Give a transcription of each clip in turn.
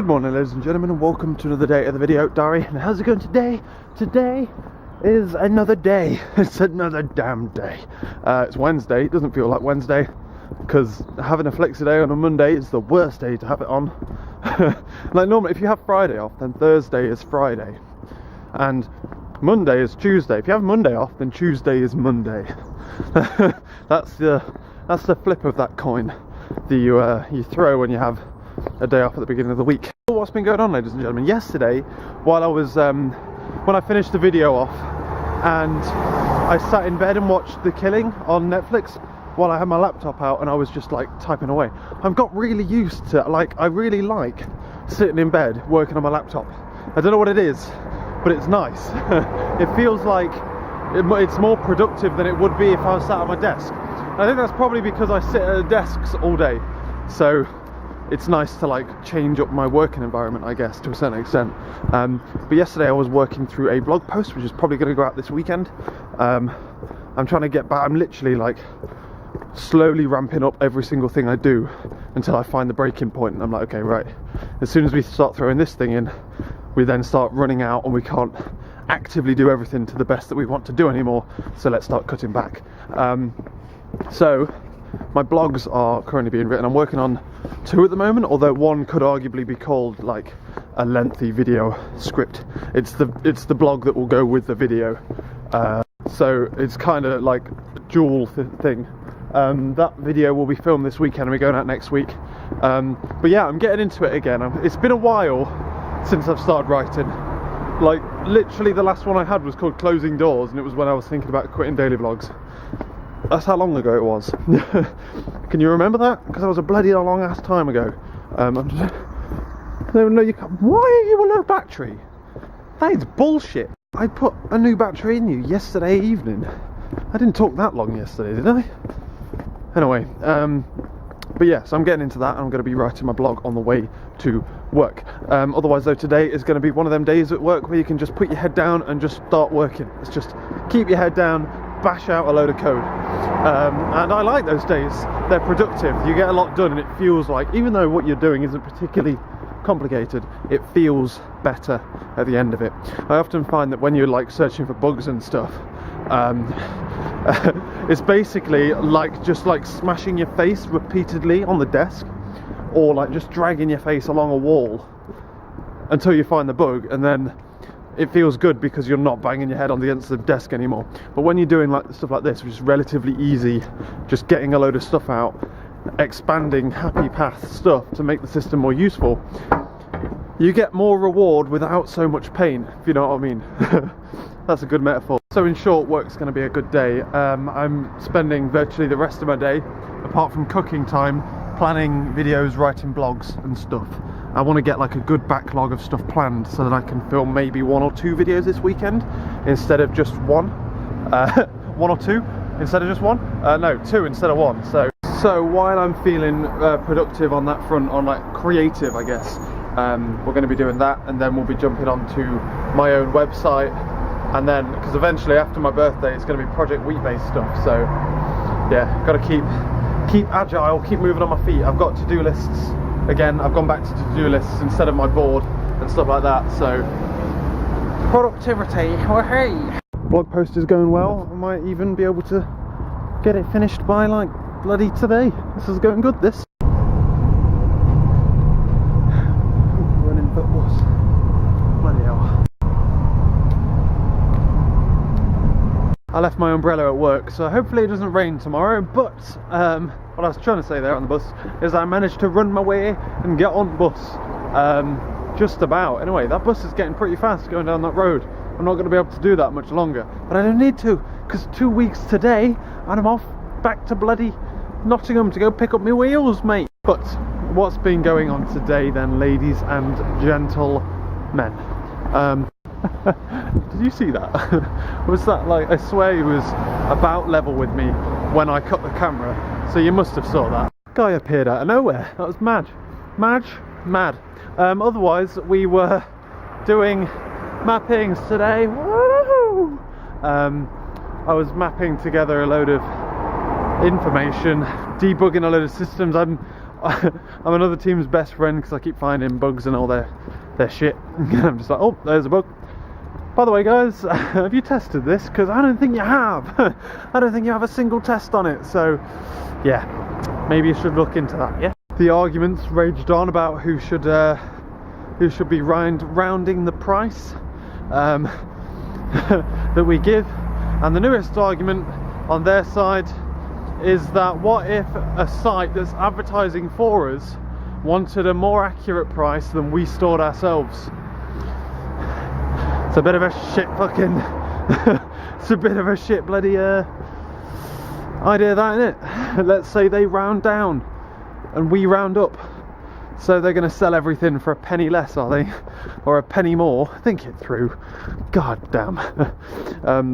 Good morning, ladies and gentlemen, and welcome to another day of the video diary. And how's it going today? Today is another day. It's another damn day. It's Wednesday. It doesn't feel like Wednesday because having a flexi day on a Monday is the worst day to have it on. Like normally, if you have Friday off, then Thursday is Friday, and Monday is Tuesday. If you have Monday off, then Tuesday is Monday. That's the flip of that coin that you throw when you have a day off at the beginning of the week. What's been going on, ladies and gentlemen? Yesterday, while I was when I finished the video off and I sat in bed and watched The Killing on Netflix while I had my laptop out and I was just like typing away. I've got really used to, like, I really like sitting in bed working on my laptop. I don't know what it is, but it's nice. It feels like it's more productive than it would be if I was sat at my desk. I think that's probably because I sit at desks all day, so it's nice to like change up my working environment, I guess, to a certain extent. But yesterday I was working through a blog post, which is probably going to go out this weekend. I'm trying to get back. I'm literally like slowly ramping up every single thing I do until I find the breaking point, and I'm like, okay, right, as soon as we start throwing this thing in, we then start running out and we can't actively do everything to the best that we want to do anymore, so let's start cutting back. So my blogs are currently being written. I'm working on 2 at the moment, although one could arguably be called like a lengthy video script. It's the blog that will go with the video, so it's kind of like a dual thing. That video will be filmed this weekend and we're going out next week. But yeah, I'm getting into it again. It's been a while since I've started writing. Like literally the last one I had was called Closing Doors, and it was when I was thinking about quitting daily vlogs. That's how long ago it was. Can you remember that? Because that was a bloody long ass time ago. No, you can't. Why are you a low battery? That is bullshit. I put a new battery in you yesterday evening. I didn't talk that long yesterday, did I? Anyway, but yeah, so I'm getting into that, and I'm going to be writing my blog on the way to work. Otherwise though, today is going to be one of them days at work where you can just put your head down and just start working. It's just keep your head down, bash out a load of code, and I like those days. They're productive, you get a lot done, and it feels like, even though what you're doing isn't particularly complicated, it feels better at the end of it. I often find that when you're like searching for bugs and stuff, it's basically like just like smashing your face repeatedly on the desk, or like just dragging your face along a wall until you find the bug, and then it feels good because you're not banging your head on the against the desk anymore. But when you're doing like stuff like this, which is relatively easy, just getting a load of stuff out, expanding happy path stuff to make the system more useful, you get more reward without so much pain, if you know what I mean. That's a good metaphor. So in short, work's going to be a good day. I'm spending virtually the rest of my day, apart from cooking time, planning videos, writing blogs and stuff. I want to get like a good backlog of stuff planned so that I can film maybe 1 or 2 videos this weekend instead of just 1. 1 or 2 instead of just 1. No, 2 instead of 1. So while I'm feeling productive on that front, on like creative, I guess, we're going to be doing that, and then we'll be jumping onto my own website, and then because eventually after my birthday it's going to be Project Wheat based stuff. So yeah, got to keep agile, keep moving on my feet. I've got to-do lists again. I've gone back to to-do lists instead of my board and stuff like that. So productivity. Oh hey. Blog post is going well. I might even be able to get it finished by like bloody today. This is going good, this. Running footballs. Bloody hell. I left my umbrella at work, so hopefully it doesn't rain tomorrow, but what I was trying to say there on the bus is I managed to run my way and get on the bus. Just about. Anyway, that bus is getting pretty fast going down that road. I'm not going to be able to do that much longer, but I don't need to, because 2 weeks today and I'm off back to bloody Nottingham to go pick up my wheels, mate. But what's been going on today then, ladies and gentlemen? Did you see that? Was that like, I swear he was about level with me when I cut the camera, so you must have saw that. Guy appeared out of nowhere. That was mad. Mad. Otherwise we were doing mappings today. Woo! I was mapping together a load of information, debugging a load of systems. I'm another team's best friend because I keep finding bugs and all their shit. I'm just like, oh, there's a bug. By the way, guys, have you tested this? Because I don't think you have. I don't think you have a single test on it. So, yeah, maybe you should look into that. Yeah. The arguments raged on about who should be rounding the price that we give, and the newest argument on their side is that what if a site that's advertising for us wanted a more accurate price than we stored ourselves? It's a bit of a shit fucking it's a bit of a shit bloody idea, that, isn't it? Let's say they round down and we round up, so they're going to sell everything for a penny less, are they? Or a penny more? Think it through. God damn.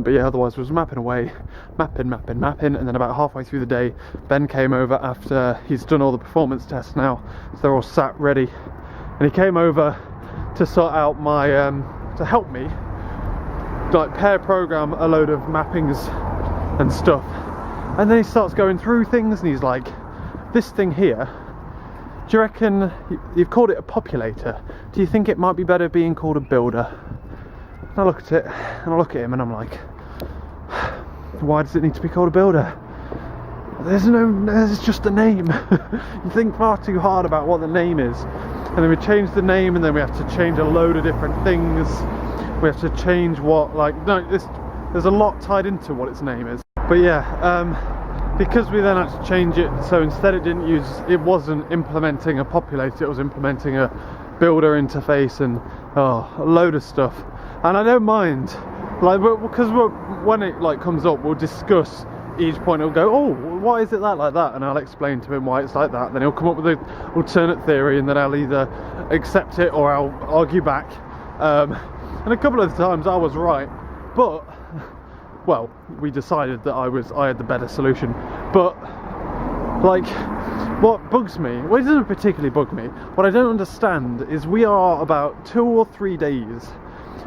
But yeah, otherwise I was mapping away, mapping, and then about halfway through the day, Ben came over after he's done all the performance tests now, so they're all sat ready, and he came over to sort out my, to help me, like pair program a load of mappings and stuff. And then he starts going through things, and he's like, this thing here, do you reckon, you've called it a populator, do you think it might be better being called a builder? And I look at it, and I look at him, and I'm like, why does it need to be called a builder? There's just a name. You think far too hard about what the name is. And then we change the name, and then we have to change a load of different things. We have to change what, like, no, there's a lot tied into what its name is. But yeah, because we then had to change it, so instead it wasn't implementing a populator, it was implementing a builder interface and a load of stuff. And I don't mind, like, because when it like comes up, we'll discuss each point. He'll go, oh, why is it like that? And I'll explain to him why it's like that. Then he'll come up with an alternate theory, and then I'll either accept it or I'll argue back. And a couple of times I was right, but well, we decided that I had the better solution. But like, what bugs me, well, it doesn't particularly bug me, what I don't understand is we are about 2 or 3 days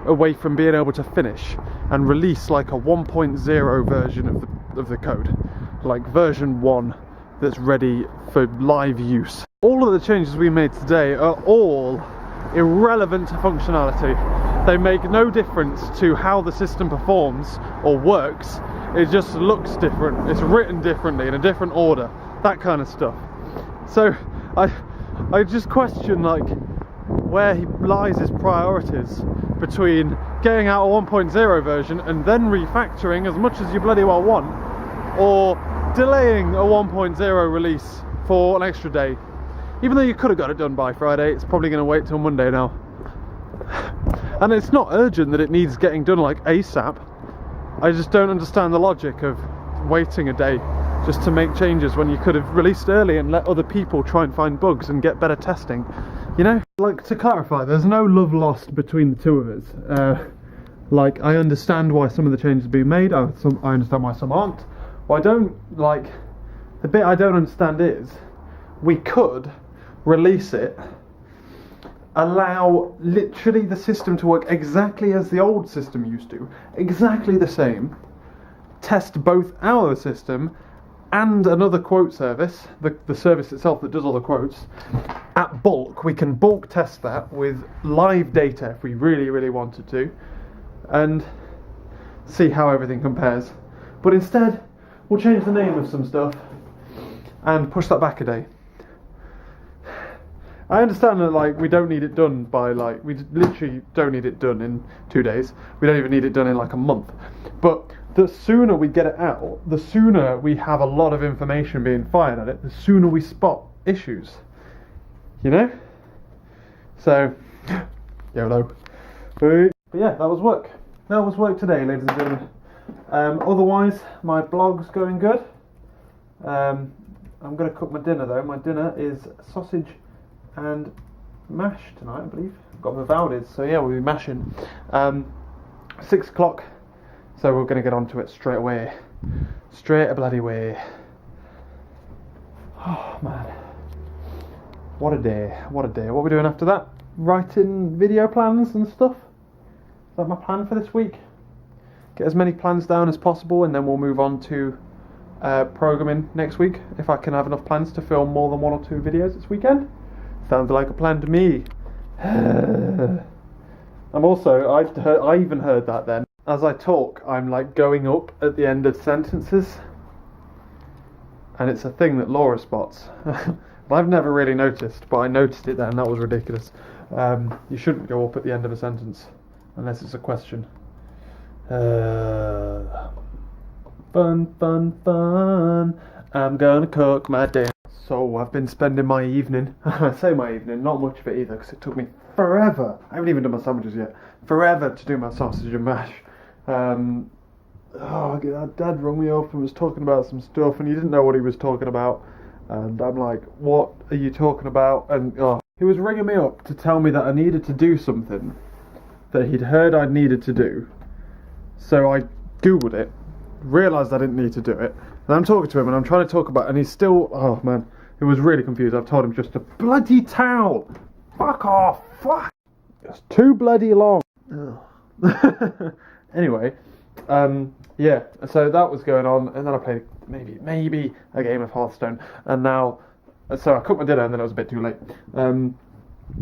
away from being able to finish and release like a 1.0 version of the code, like version 1 that's ready for live use. All of the changes we made today are all irrelevant to functionality. They make no difference to how the system performs or works. It just looks different, it's written differently in a different order, that kind of stuff. So I just question, like, where he lies his priorities between getting out a 1.0 version and then refactoring as much as you bloody well want, or delaying a 1.0 release for an extra day. Even though you could have got it done by Friday, it's probably going to wait till Monday now. And it's not urgent that it needs getting done like ASAP. I just don't understand the logic of waiting a day just to make changes when you could have released early and let other people try and find bugs and get better testing. You know? Like, to clarify, there's no love lost between the two of us. Like, I understand why some of the changes are being made, I understand why some aren't. What I don't, like, the bit I don't understand is, we could release it, allow literally the system to work exactly as the old system used to, exactly the same, test both our system and another quote service, the service itself that does all the quotes, at bulk. We can bulk test that with live data if we really wanted to, and see how everything compares. But instead, we'll change the name of some stuff and push that back a day. I understand that, like, we don't need it done by, like, we literally don't need it done in 2 days. We don't even need it done in like a month. But the sooner we get it out, the sooner we have a lot of information being fired at it, the sooner we spot issues. You know? So, YOLO. But yeah, that was work. That was work today, ladies and gentlemen. Otherwise, my blog's going good. I'm going to cook my dinner though. My dinner is sausage and mash tonight, I believe. I've got my Valdez, so yeah, we'll be mashing. 6 o'clock, so we're going to get onto it straight away. Straight a bloody way. Oh man, what a day, what a day. What are we doing after that? Writing video plans and stuff. Is that my plan for this week? Get as many plans down as possible, and then we'll move on to programming next week, if I can have enough plans to film more than 1 or 2 videos this weekend. Sounds like a plan to me. I'm also, I even heard that then. As I talk, I'm like going up at the end of sentences. And it's a thing that Laura spots. I've never really noticed, but I noticed it then, that was ridiculous. You shouldn't go up at the end of a sentence, unless it's a question. Fun, fun, fun. I'm gonna cook my dinner. So I've been spending my evening, I say my evening, not much of it either, because it took me forever. I haven't even done my sandwiches yet. Forever to do my sausage and mash. Dad rung me up and was talking about some stuff, and he didn't know what he was talking about. And I'm like, what are you talking about? And he was ringing me up to tell me that I needed to do something that he'd heard I needed to do. So I Googled it, realised I didn't need to do it, and I'm talking to him and I'm trying to talk about it, and he's still, oh man, he was really confused. I've told him just a bloody towel. Fuck off, fuck. It's too bloody long. Anyway, yeah, so that was going on, and then I played maybe a game of Hearthstone, and now, so I cooked my dinner and then it was a bit too late.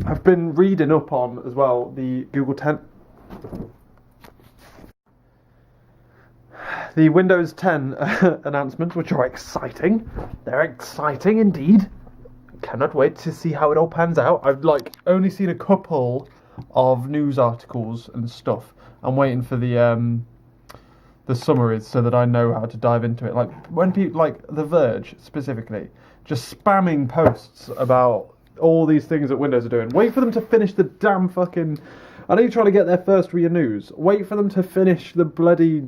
I've been reading up on, as well, the Windows 10 announcements, which are exciting. They're exciting indeed. Cannot wait to see how it all pans out. I've only seen a couple of news articles and stuff. I'm waiting for the summaries so that I know how to dive into it. Like when people, like The Verge specifically, just spamming posts about all these things that Windows are doing. Wait for them to finish the damn fucking. I know you're trying to get there first with your news. Wait for them to finish the bloody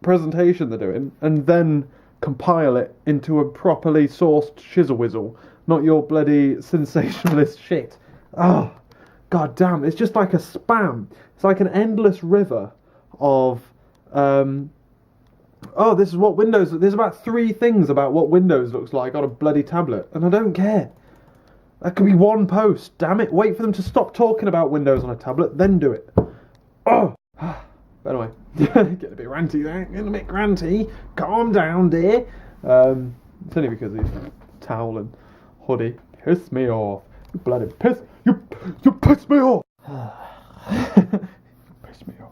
presentation they're doing, and then compile it into a properly sourced shizzle-whizzle, not your bloody sensationalist shit. Oh, god damn, it's just like a spam. It's like an endless river of this is what Windows, there's about 3 things about what Windows looks like on a bloody tablet, and I don't care. That could be one post, damn it. Wait for them to stop talking about Windows on a tablet, then do it. Oh. But anyway, getting a bit ranty there, getting a bit ranty. Calm down, dear. It's only because his towel and hoodie piss me off. You bloody piss, you piss me off. You piss me off.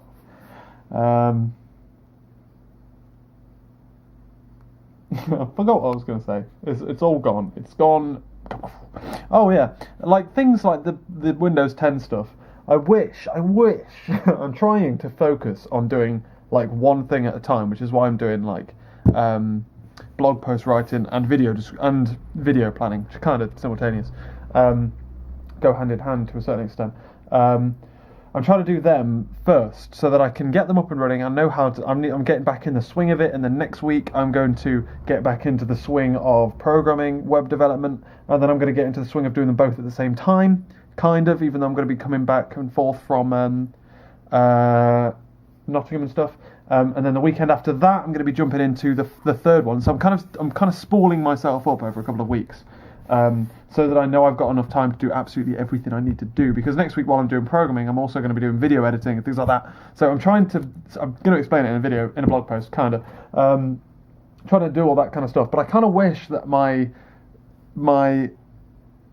I forgot what I was going to say. It's all gone. It's gone. Oh yeah, like things like the Windows 10 stuff. I wish, I'm trying to focus on doing like one thing at a time, which is why I'm doing like blog post writing and video planning, which are kind of simultaneous, go hand in hand to a certain extent. I'm trying to do them first so that I can get them up and running. I know how to, I'm getting back in the swing of it, and then next week I'm going to get back into the swing of programming, web development, and then I'm going to get into the swing of doing them both at the same time. Kind of, even though I'm going to be coming back and forth from Nottingham and stuff, and then the weekend after that, I'm going to be jumping into the third one. So I'm kind of spooling myself up over a couple of weeks, so that I know I've got enough time to do absolutely everything I need to do. Because next week, while I'm doing programming, I'm also going to be doing video editing and things like that. So I'm going to explain it in a video, in a blog post, kind of, trying to do all that kind of stuff. But I kind of wish that my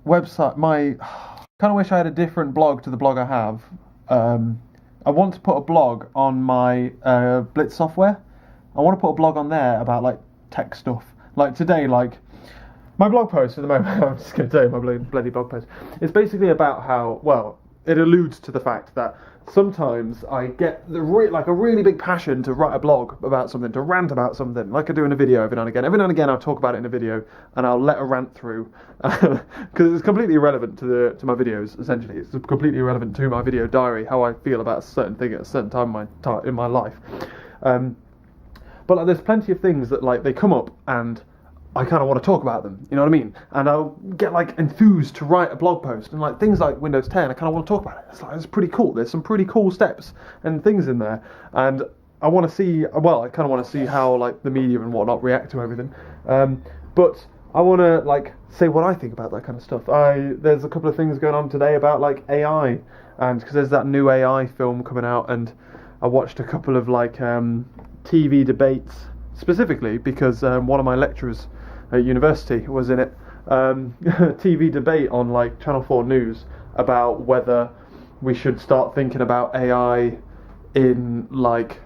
website, kind of wish I had a different blog to the blog I have. I want to put a blog on my Blitz software. I want to put a blog on there about like tech stuff. Like today, like my blog post at the moment, I'm just going to tell you my bloody blog post. It's basically about how, well, it alludes to the fact that sometimes I get a really big passion to write a blog about something, to rant about something, like I do in a video every now and again. Every now and again I'll talk about it in a video, and I'll let a rant through, because it's completely irrelevant to my videos, essentially. It's completely irrelevant to my video diary, how I feel about a certain thing at a certain time in my life. But like, there's plenty of things that like they come up and I kind of want to talk about them, you know what I mean? And I'll get like enthused to write a blog post, and like things like Windows 10, I kind of want to talk about it. It's pretty cool. There's some pretty cool steps and things in there, and I want to see. Well, I kind of want to see how like the media and whatnot react to everything. But I want to like say what I think about that kind of stuff. There's a couple of things going on today about like AI, and because there's that new AI film coming out, and I watched a couple of like TV debates specifically because one of my lecturers at university was in it. TV debate on like Channel 4 News about whether we should start thinking about AI in like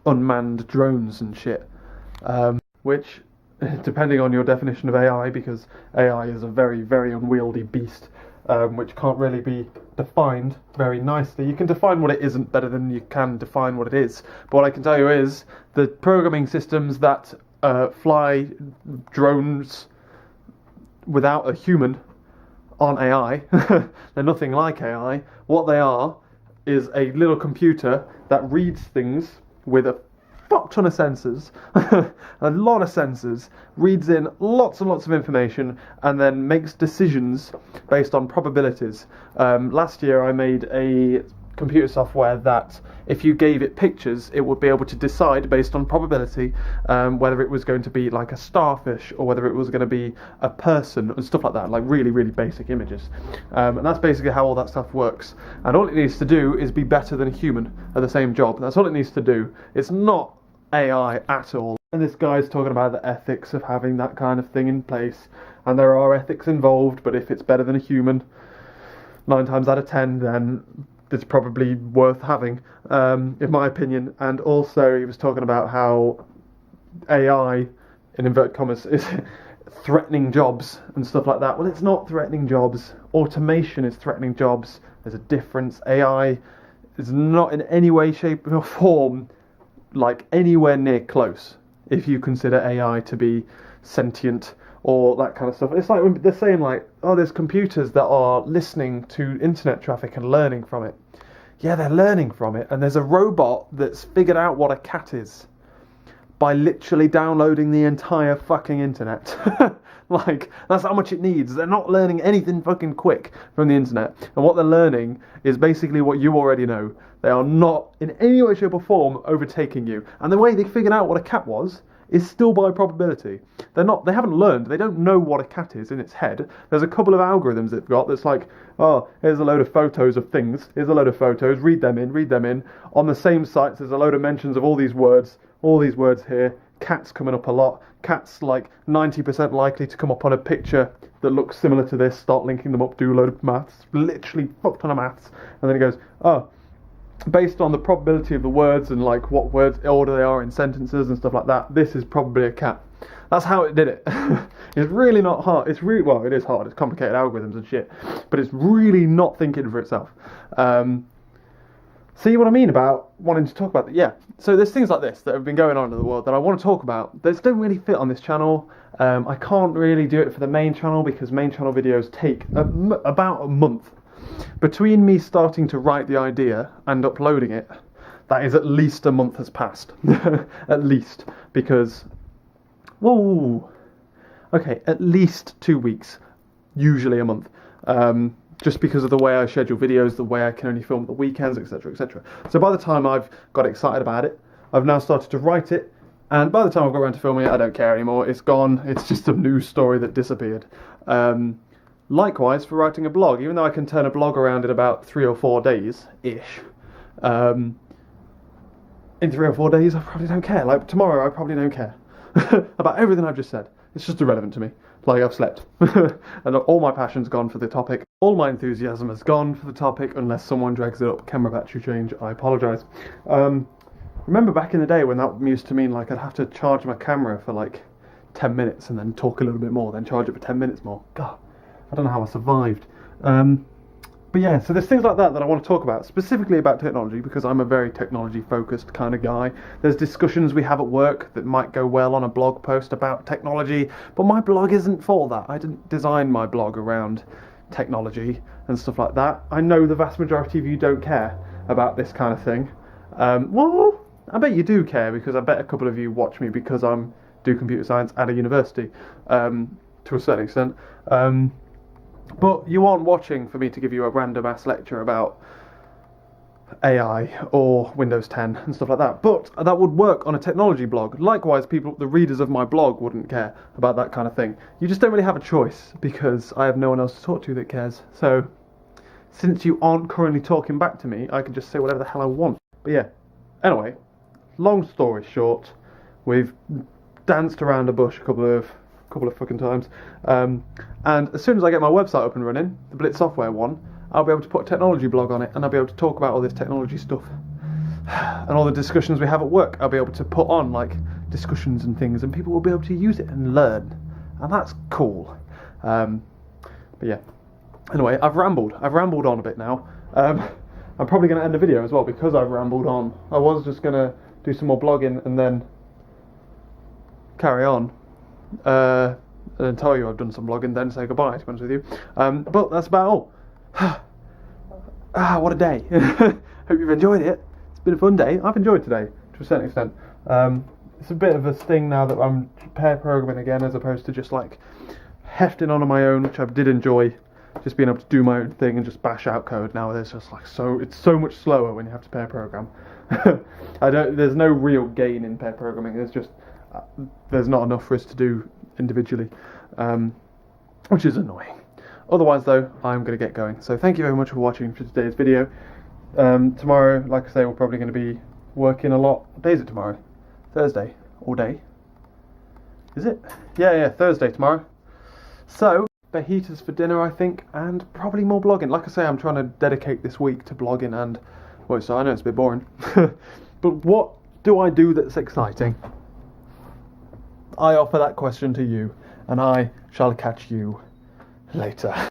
unmanned drones and shit, which, depending on your definition of AI, because AI is a very, very unwieldy beast, which can't really be defined very nicely. You can define what it isn't better than you can define what it is. But what I can tell you is the programming systems that fly drones without a human aren't AI. They're nothing like AI. What they are is a little computer that reads things with a fuck ton of sensors, a lot of sensors, reads in lots and lots of information, and then makes decisions based on probabilities. Last year I made a computer software that if you gave it pictures, it would be able to decide based on probability whether it was going to be like a starfish or whether it was going to be a person and stuff like that, like really, really basic images. And that's basically how all that stuff works. And all it needs to do is be better than a human at the same job. That's all it needs to do. It's not AI at all. And this guy's talking about the ethics of having that kind of thing in place. And there are ethics involved, but if it's better than a human, 9 times out of 10, then it's probably worth having, in my opinion. And also he was talking about how AI, in inverted commas, is threatening jobs and stuff like that. Well, it's not threatening jobs. Automation is threatening jobs. There's a difference. AI is not in any way, shape or form like anywhere near close if you consider AI to be sentient or that kind of stuff. It's like when they're saying like, oh, there's computers that are listening to internet traffic and learning from it. Yeah, they're learning from it. And there's a robot that's figured out what a cat is by literally downloading the entire fucking internet. Like, that's how much it needs. They're not learning anything fucking quick from the internet. And what they're learning is basically what you already know. They are not in any way, shape or form overtaking you. And the way they figured out what a cat was is still by probability. They haven't learned, they don't know what a cat is in its head. There's a couple of algorithms they've got that's like, oh, here's a load of photos of things, here's a load of photos, read them in. On the same sites, there's a load of mentions of all these words here. Cats coming up a lot. Cats like 90% likely to come up on a picture that looks similar to this, start linking them up, do a load of maths, literally fuck ton of maths. And then he goes, oh, based on the probability of the words and like what words order they are in sentences and stuff like that, this is probably a cat. That's how it did it. It's really not hard. It is hard. It's complicated algorithms and shit, but it's really not thinking for itself. See what I mean about wanting to talk about that? Yeah. So there's things like this that have been going on in the world that I want to talk about. They don't really fit on this channel. I can't really do it for the main channel because main channel videos take about a month. Between me starting to write the idea and uploading it, that is at least a month has passed. At least. Because, whoa, okay, at least 2 weeks. Usually a month. Just because of the way I schedule videos, the way I can only film at the weekends, etc, etc. So by the time I've got excited about it, I've now started to write it, and by the time I've got around to filming it, I don't care anymore. It's gone. It's just a news story that disappeared. Likewise for writing a blog, even though I can turn a blog around in about 3 or 4 days-ish. In 3 or 4 days, I probably don't care. Like tomorrow, I probably don't care about everything I've just said. It's just irrelevant to me. Like I've slept. And all my passion's gone for the topic. All my enthusiasm has gone for the topic unless someone drags it up. Camera battery change, I apologise. Remember back in the day when that used to mean like I'd have to charge my camera for like 10 minutes and then talk a little bit more, then charge it for 10 minutes more. God, I don't know how I survived. But yeah, so there's things like that I want to talk about, specifically about technology, because I'm a very technology-focused kind of guy. There's discussions we have at work that might go well on a blog post about technology, but my blog isn't for that. I didn't design my blog around technology and stuff like that. I know the vast majority of you don't care about this kind of thing. Well, I bet you do care, because I bet a couple of you watch me because I do computer science at a university, to a certain extent. But you aren't watching for me to give you a random ass lecture about AI or Windows 10 and stuff like that. But that would work on a technology blog. Likewise, the readers of my blog wouldn't care about that kind of thing. You just don't really have a choice because I have no one else to talk to that cares. So, since you aren't currently talking back to me, I can just say whatever the hell I want. But yeah, anyway, long story short, we've danced around a bush a couple of fucking times. And as soon as I get my website up and running, the Blitz Software one, I'll be able to put a technology blog on it, and I'll be able to talk about all this technology stuff and all the discussions we have at work. I'll be able to put on like discussions and things, and people will be able to use it and learn, and that's cool. But yeah. Anyway, I've rambled on a bit now. I'm probably going to end the video as well because I've rambled on. I was just going to do some more blogging and then carry on. And then tell you I've done some blogging, then say goodbye, to be honest with you. But that's about all. What a day. Hope you've enjoyed it. It's been a fun day. I've enjoyed today, to a certain extent. It's a bit of a sting now that I'm pair programming again, as opposed to just like hefting on my own, which I did enjoy. Just being able to do my own thing and just bash out code now. It's just like it's so much slower when you have to pair program. There's no real gain in pair programming. There's not enough for us to do individually, which is annoying. Otherwise though, I'm going to get going. So thank you very much for watching for today's video. Tomorrow, like I say, we're probably going to be working a lot. What day is it tomorrow? Thursday. All day. Is it? Yeah, Thursday tomorrow. So, fajitas for dinner, I think, and probably more blogging. Like I say, I'm trying to dedicate this week to blogging and... Well, so I know it's a bit boring. But what do I do that's exciting? I offer that question to you, and I shall catch you later.